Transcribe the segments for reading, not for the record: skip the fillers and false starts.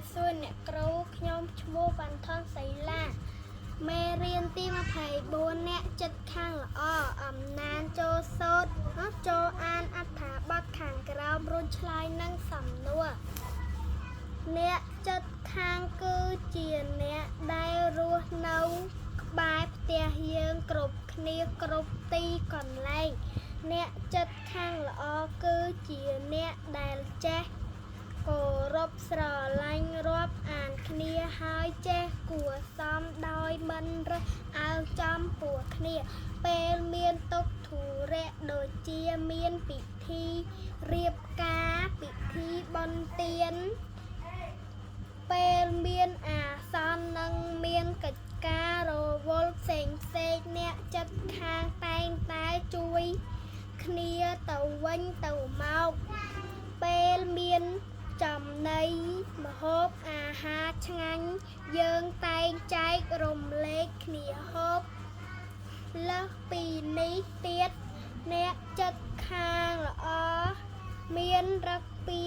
บសួរអ្នកគ្រូខ្ញុំឈ្មោះវ៉ាន់ថនសៃឡាមេរៀនទី24អ្នកចិត្តខាងល្អអំណានចូលសូត្រចូលអានអត្ថបទខាងក្រោមរួចឆ្លើយនឹងសំណួរអ្នកចិត្តខាងគឺជាអ្នកដែលរស់នៅក្បែរផ្ទះយើងគ្រប់គ្នាគ្រប់ទីកន្លែងអ្នកចិត្តខាងល្អគឺជាអ្នកដែលចេះគោរពស្រឡាញ់រាប់អានគ្នាហើយចេះគួរសមដោយមិនរើសអើងចំពោះគ្នាពេលមានទុក្ខធុរៈដូចជាមានពិធីរៀបការពិធីបុណ្យទានពេលមានអាសន្ននិងមានកិច្ចការរវល់ផ្សេងអ្នកចិត្តខាងតែងតែជួយគ្នាទៅវិញទៅមកពេលមានចំណីម្ហូបអាហារឆ្ងាញ់យើងតែងចែករំលែកគ្នាហូបលើសពីនេះទៀតអ្នកចិត្តខាងល្អមានរកពី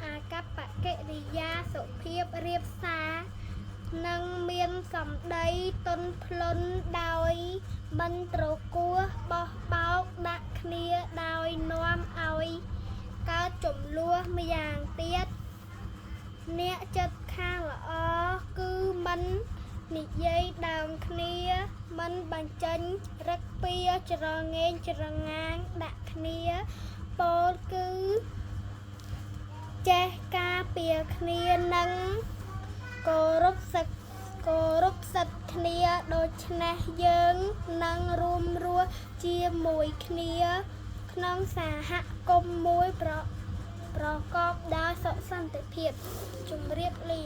អាកប្បកិរិយាសុភាពរៀបសារនិងមានសម្ដីទន់ភ្លន់ដោយមិនត្រគួសបោះបោកដាក់គ្នាដោយនាំឲ្យកើតចំនួនម្យ៉ាងទៀតអ្នកចិត្តខាងល្អគឺមិននិយាយដើមគ្នាមិនបញ្ចេញរឹកពីច្រងែងច្រងាងដាក់គ្នាពោលគឺចេះការពារគ្នានិងគោរពសិទ្ធិគ្នាដូច្នេះយើងនឹងរួមរស់ជាមួយគ្នាក្នុងសហគមន៍មួយប្រកបដោយសុខសន្តិភាពជម្រាបលា